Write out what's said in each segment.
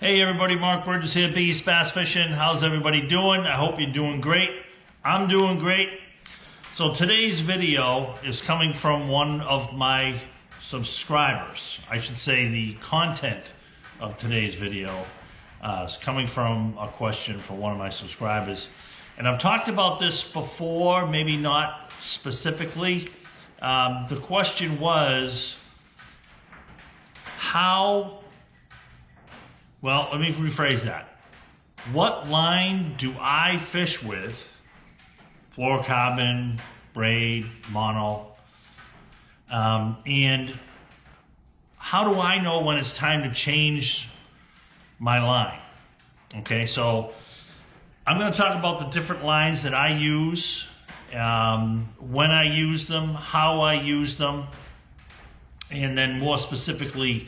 Hey everybody, Mark Burgess here, Beast Bass Fishing. How's everybody doing? I hope you're doing great. I'm doing great. So today's video is coming from one of my subscribers. I should say the content of today's video is coming from a question from one of my subscribers. And I've talked about this before, maybe not specifically. The question was, well, let me rephrase that. What line do I fish with? Fluorocarbon, braid, mono. And how do I know when it's time to change my line? Okay, so I'm going to talk about the different lines that I use, when I use them, how I use them, and then more specifically,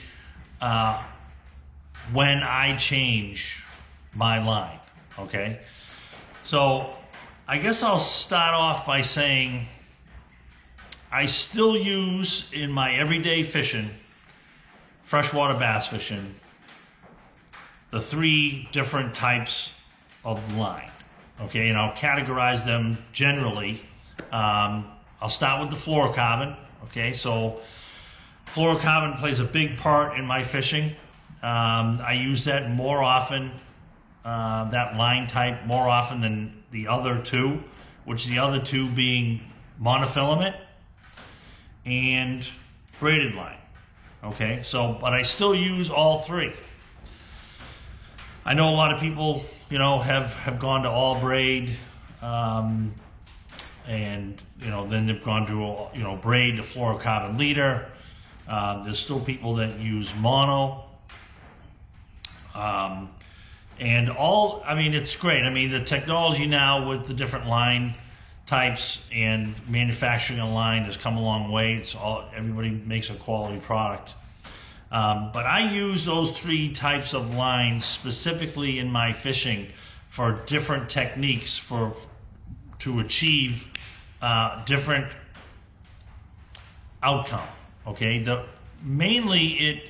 when I change my line, okay? So I guess I'll start off by saying I still use in my everyday fishing, freshwater bass fishing, the three different types of line, okay? And I'll categorize them generally. I'll start with the fluorocarbon, okay? So fluorocarbon plays a big part in my fishing. I use that more often, that line type more often than the other two, which the other two being monofilament and braided line. Okay, so, but I still use all three. I know a lot of people, you know, have gone to all braid, and, you know, then they've gone to, you know, braid to fluorocarbon leader. There's still people that use mono. And all, I mean, it's great. I mean, the technology now with the different line types and manufacturing a line has come a long way. It's all, everybody makes a quality product. But I use those three types of lines specifically in my fishing for different techniques to achieve different outcome. Okay, mainly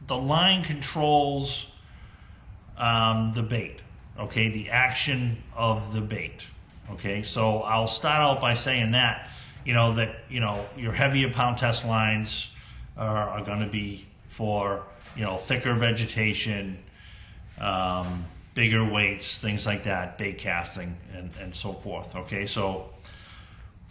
the line controls the bait, okay, the action of the bait, okay. So I'll start out by saying that, you know, your heavier pound test lines are going to be for, you know, thicker vegetation, bigger weights, things like that, bait casting and so forth, okay. So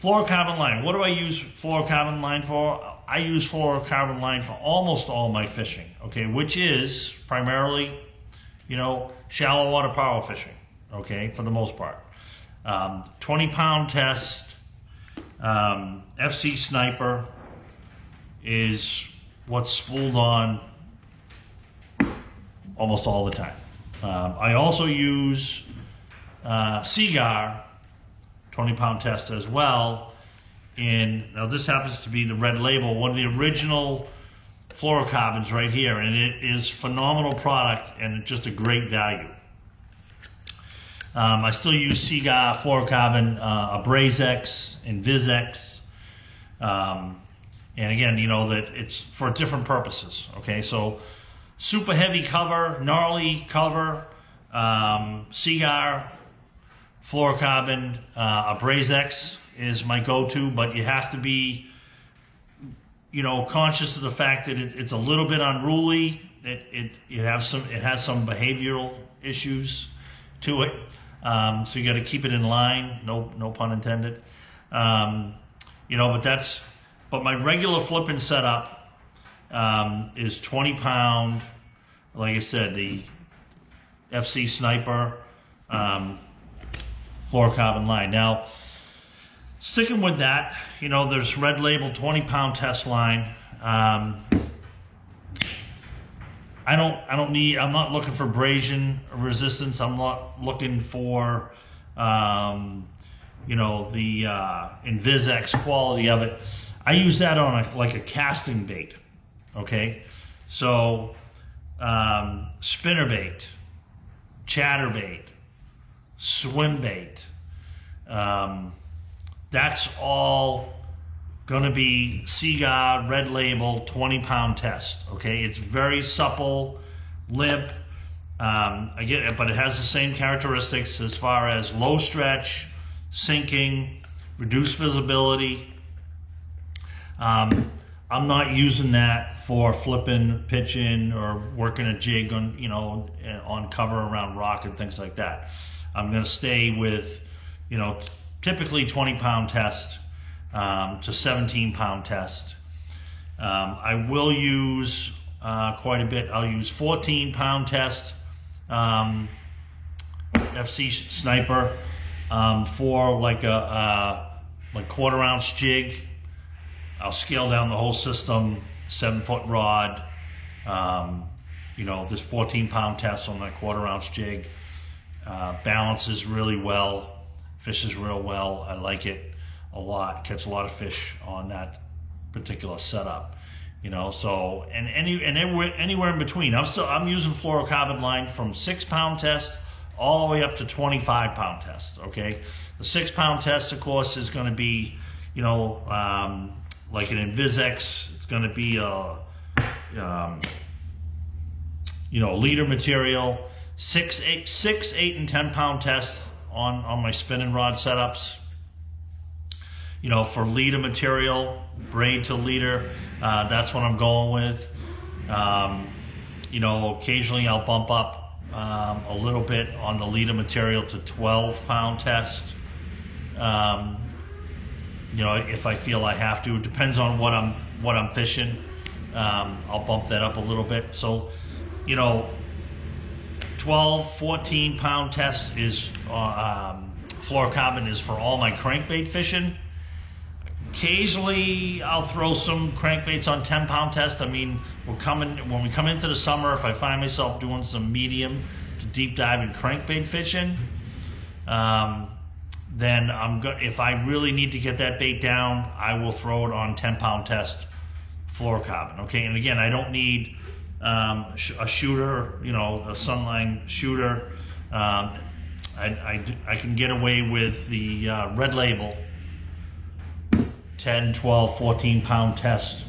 fluorocarbon line, what do I use fluorocarbon line for? I use fluorocarbon line for almost all my fishing, okay, which is primarily, you know, shallow water power fishing, okay, for the most part. 20-pound test, FC Sniper is what's spooled on almost all the time. I also use Seagar 20-pound test as well. Now this happens to be the red label, one of the original fluorocarbons right here, and it is phenomenal product and just a great value. I still use Seagar fluorocarbon, AbrazeX and VizX, and again, you know that it's for different purposes. Okay, so super heavy cover, gnarly cover, Seagar fluorocarbon, AbrazeX is my go-to, but you have to be, you know, conscious of the fact that it's a little bit unruly. It has some behavioral issues to it, so you got to keep it in line. No pun intended. You know, but my regular flipping setup is 20-pound. Like I said, the FC Sniper fluorocarbon line. Now, sticking with that, you know, there's red label 20-pound test line. I'm not looking for abrasion resistance. I'm not looking for, you know, the InvizX quality of it. I use that on like a casting bait. Okay, so spinner bait, chatter bait, swim bait. That's all going to be Seagar Red Label 20-pound test. Okay, it's very supple, limp. I get it, but it has the same characteristics as far as low stretch, sinking, reduced visibility. I'm not using that for flipping, pitching, or working a jig on, you know, on cover around rock and things like that. I'm going to stay with, you know, typically 20-pound test to 17-pound test. I will use quite a bit. I'll use 14-pound test FC sniper for like a like quarter-ounce jig. I'll scale down the whole system, 7-foot rod. You know, this 14-pound test on that quarter-ounce jig balances really well, fishes real well. I like it a lot. Catch a lot of fish on that particular setup. You know, so and anywhere in between. I'm using fluorocarbon line from 6-pound test all the way up to 25-pound test. Okay, the 6-pound test, of course, is going to be, you know, like an Invisex. It's going to be a you know, leader material. 6, 8, and 10-pound test on my spinning rod setups. You know, for leader material, braid to leader, that's what I'm going with. You know, occasionally I'll bump up a little bit on the leader material to 12-pound test. You know, if I feel I have to. It depends on what I'm fishing. I'll bump that up a little bit. So, you know, 12, 14-pound test is fluorocarbon is for all my crankbait fishing. Occasionally, I'll throw some crankbaits on 10-pound test. I mean, when we come into the summer, if I find myself doing some medium to deep dive in crankbait fishing, then if I really need to get that bait down, I will throw it on 10-pound test fluorocarbon. Okay, and again, I don't need a shooter, you know, a sunline shooter. I can get away with the Red Label 10, 12, 14-pound test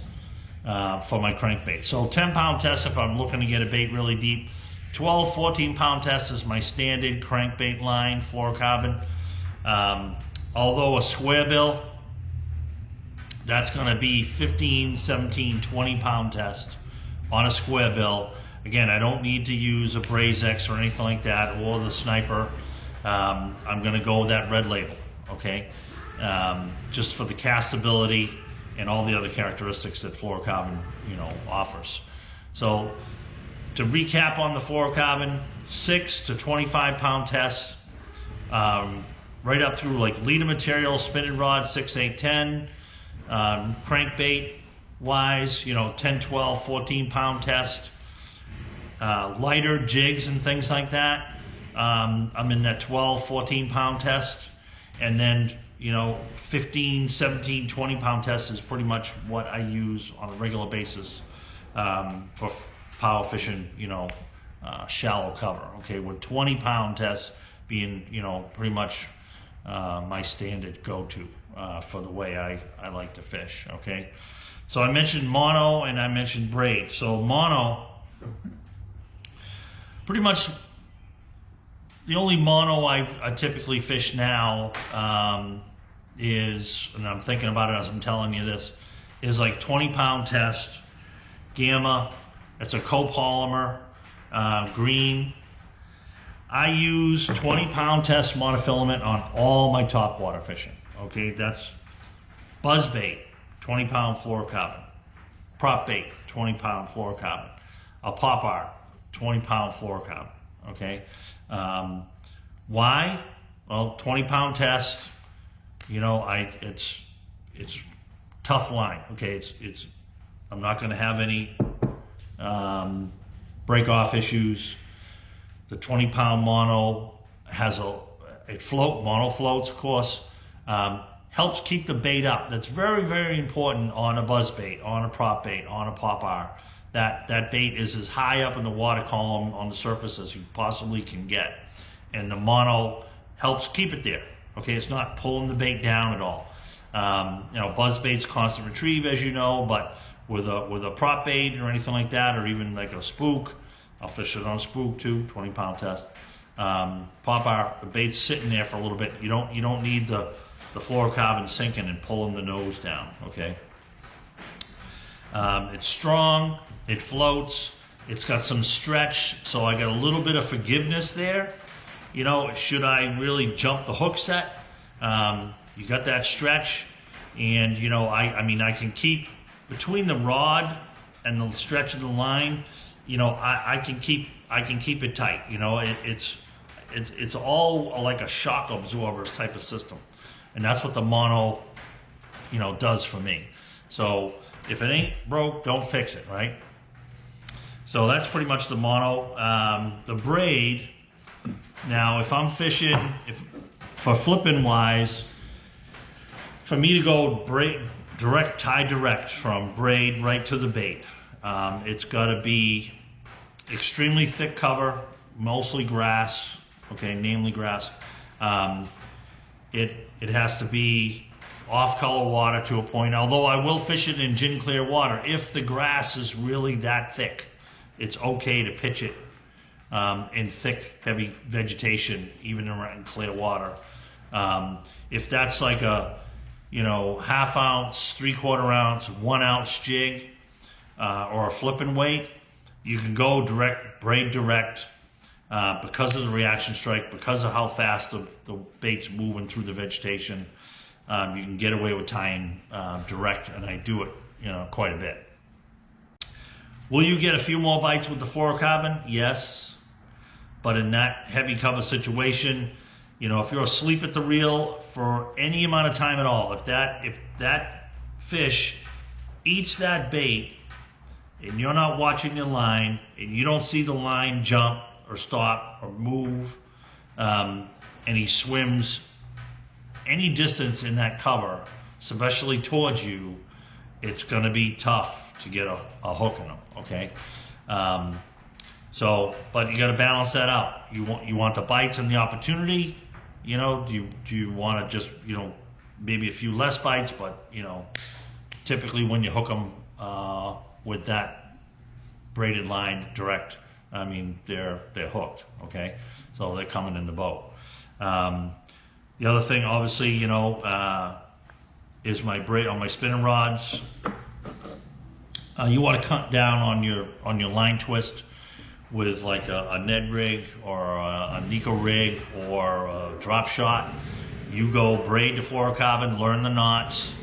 for my crankbait. So 10-pound test if I'm looking to get a bait really deep. 12, 14-pound test is my standard crankbait line, fluorocarbon. Although a square bill, that's going to be 15, 17, 20-pound test on a square bill. Again, I don't need to use a Braid X or anything like that, or the sniper. I'm going to go with that Red Label, okay? Just for the castability and all the other characteristics that fluorocarbon, you know, offers. So to recap on the fluorocarbon, 6 to 25-pound tests, right up through like leader material, spinning rod, 6, 8, 10, crankbait wise, you know, 10, 12, 14-pound test, lighter jigs and things like that. I'm in that 12, 14-pound test, and then, you know, 15, 17, 20-pound test is pretty much what I use on a regular basis for power fishing, you know, shallow cover. Okay, with 20-pound tests being, you know, pretty much my standard go-to for the way I like to fish. Okay, so I mentioned mono and I mentioned braid. So mono, pretty much the only mono I typically fish now is, and I'm thinking about it as I'm telling you this, is like 20-pound test, Gamma. It's a copolymer, green. I use 20-pound test monofilament on all my topwater fishing. Okay, that's buzzbait, 20-pound fluorocarbon. Prop bait, 20-pound fluorocarbon. A popper, 20-pound fluorocarbon. Okay, why? Well, 20-pound test. You know, it's tough line. Okay, it's I'm not going to have any break off issues. The 20-pound mono has mono floats, of course, helps keep the bait up. That's very, very important on a buzz bait, on a prop bait, on a popper. That bait is as high up in the water column on the surface as you possibly can get. And the mono helps keep it there. Okay, it's not pulling the bait down at all. You know, buzz bait's constant retrieve, as you know, but with a prop bait or anything like that, or even like a spook, I'll fish it on a spool too, 20-pound test. Pop the bait's sitting there for a little bit. You don't need the fluorocarbon sinking and pulling the nose down, okay? It's strong, it floats, it's got some stretch, so I got a little bit of forgiveness there. You know, should I really jump the hook set? You got that stretch, and you know, I mean, I can keep between the rod and the stretch of the line. You know, I can keep it tight. You know, it's all like a shock absorber type of system, and that's what the mono, you know, does for me. So if it ain't broke, don't fix it, right? So that's pretty much the mono. The braid. Now, if I'm fishing, for flipping wise, for me to go braid direct, tie direct from braid right to the bait, it's got to be extremely thick cover, mostly grass, okay, namely grass. It has to be off color water to a point, although I will fish it in gin clear water. If the grass is really that thick, it's okay to pitch it in thick, heavy vegetation, even in clear water. If that's like a, you know, 1/2 ounce, 3/4 ounce, 1 ounce jig, or a flipping weight, you can go direct, braid direct, because of the reaction strike, because of how fast the bait's moving through the vegetation. You can get away with tying direct, and I do it, you know, quite a bit. Will you get a few more bites with the fluorocarbon? Yes, but in that heavy cover situation, you know, if you're asleep at the reel for any amount of time at all, if that fish eats that bait and you're not watching the line and you don't see the line jump or stop or move, and he swims any distance in that cover, especially towards you, it's going to be tough to get a hook in them, okay? But you got to balance that out. You want the bites and the opportunity. You know, do you want to just, you know, maybe a few less bites, but you know, typically when you hook them with that braided line direct, I mean, they're hooked, okay? So they're coming in the boat. The other thing, obviously, you know, is my braid on my spinning rods. You want to cut down on your line twist with like a Ned rig or a Nico rig or a drop shot. You go braid to fluorocarbon, learn the knots,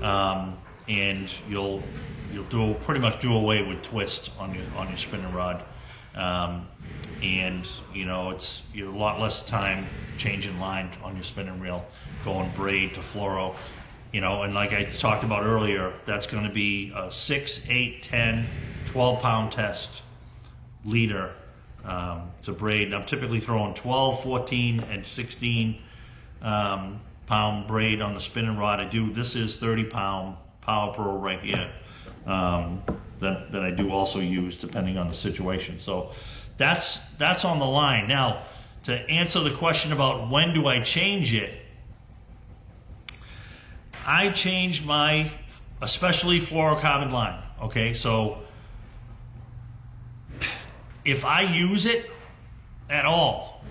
and you'll pretty much do away with twist on your spinning rod. And you know, you're a lot less time changing line on your spinning reel, going braid to fluoro. You know, and like I talked about earlier, that's going to be a 6, 8, 10, 12-pound test leader to braid. I'm typically throwing 12, 14, and 16 pound braid on the spinning rod. This is 30-pound Power Pro right here that I do also use depending on the situation. So that's on the line. Now, to answer the question about when do I change it, I changed my, especially fluorocarbon line, okay? So if I use it at all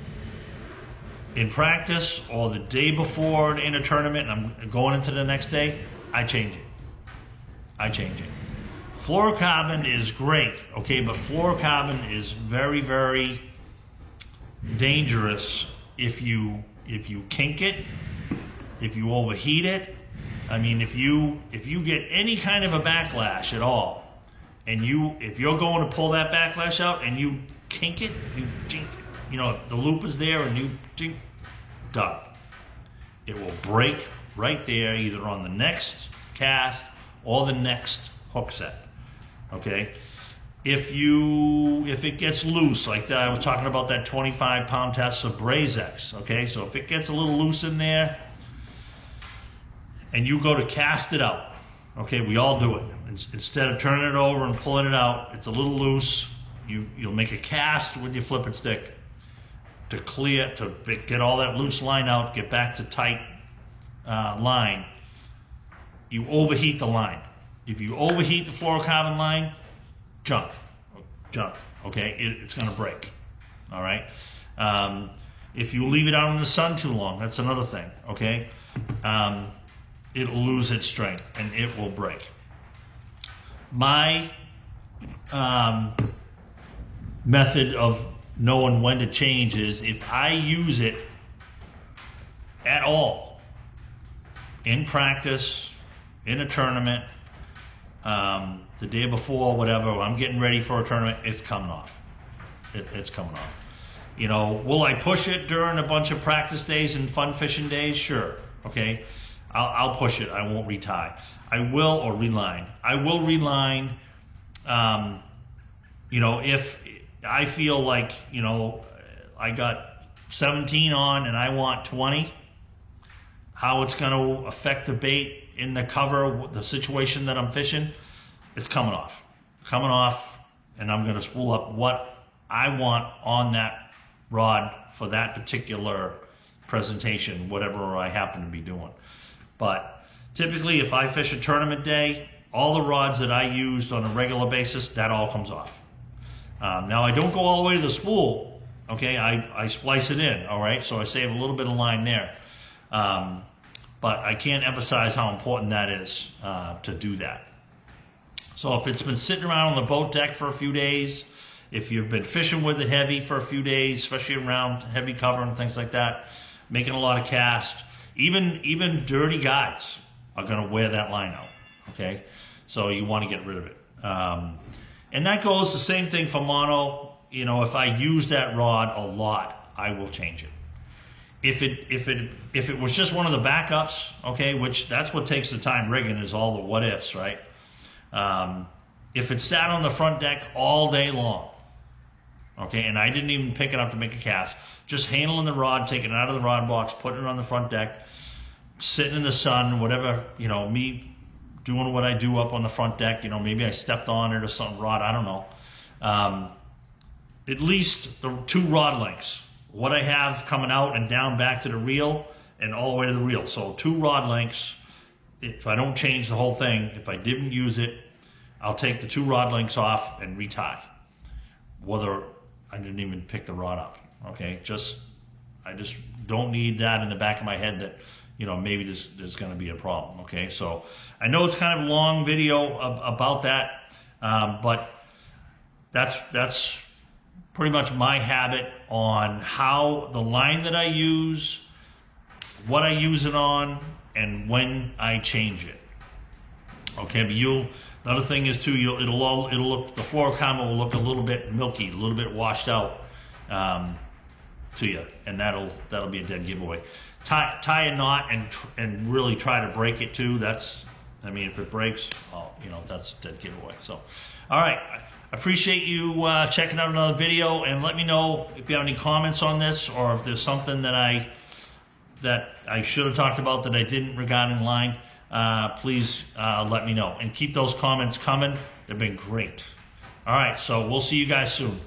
in practice or the day before in a tournament and I'm going into the next day, I change it. Fluorocarbon is great, okay, but fluorocarbon is very, very dangerous if you kink it, if you overheat it. I mean, if you get any kind of a backlash at all, and if you're going to pull that backlash out and you kink it, you jink it, you know, the loop is there and you jink, done. It will break right there, either on the next cast or the next hook set. Okay, if it gets loose, like that, I was talking about that 25-pound test of Brazex. Okay, so if it gets a little loose in there, and you go to cast it out, okay, we all do it. Instead of turning it over and pulling it out, it's a little loose. You'll make a cast with your flipping stick to get all that loose line out, get back to tight line. You overheat the line. If you overheat the fluorocarbon line, junk, okay, it's going to break. All right. If you leave it out in the sun too long, that's another thing. Okay, it'll lose its strength and it will break. My method of knowing when to change is if I use it at all in practice, in a tournament, the day before, whatever, I'm getting ready for a tournament, it's coming off. It's coming off. You know, will I push it during a bunch of practice days and fun fishing days? Sure. Okay. I'll push it. I won't retie. I will, or reline. I will reline, you know, if I feel like, you know, I got 17 on and I want 20, how it's going to affect the bait in the cover, the situation that I'm fishing, it's coming off. Coming off, and I'm going to spool up what I want on that rod for that particular presentation, whatever I happen to be doing. But typically, if I fish a tournament day, all the rods that I used on a regular basis, that all comes off. Now, I don't go all the way to the spool, okay? I splice it in, all right? So I save a little bit of line there. But I can't emphasize how important that is to do that. So if it's been sitting around on the boat deck for a few days, if you've been fishing with it heavy for a few days, especially around heavy cover and things like that, making a lot of casts, even dirty guys are going to wear that line out, okay? So you want to get rid of it. And that goes the same thing for mono. You know, if I use that rod a lot, I will change it. If it was just one of the backups, okay, which that's what takes the time rigging is all the what ifs, right? If it sat on the front deck all day long, okay, and I didn't even pick it up to make a cast, just handling the rod, taking it out of the rod box, putting it on the front deck, sitting in the sun, whatever, you know, me doing what I do up on the front deck, you know, maybe I stepped on it or some rod, I don't know. At least the 2 rod lengths, what I have coming out and down back to the reel and all the way to the reel. So 2 rod lengths. If I don't change the whole thing, if I didn't use it, I'll take the 2 rod lengths off and retie. Whether I didn't even pick the rod up, okay? I just don't need that in the back of my head that, you know, maybe there's going to be a problem, okay? So I know it's kind of a long video about that, but that's pretty much my habit on how the line that I use, what I use it on, and when I change it. Okay, but another thing is too, it'll look, the fluorocarbon will look a little bit milky, a little bit washed out to you, and that'll be a dead giveaway. Tie a knot and really try to break it too. That's, I mean, if it breaks, oh, you know, that's a dead giveaway. So, all right, I appreciate you checking out another video, and let me know if you have any comments on this, or if there's something that I should have talked about that I didn't regarding line. Please let me know, and keep those comments coming. They've been great. All right, so we'll see you guys soon.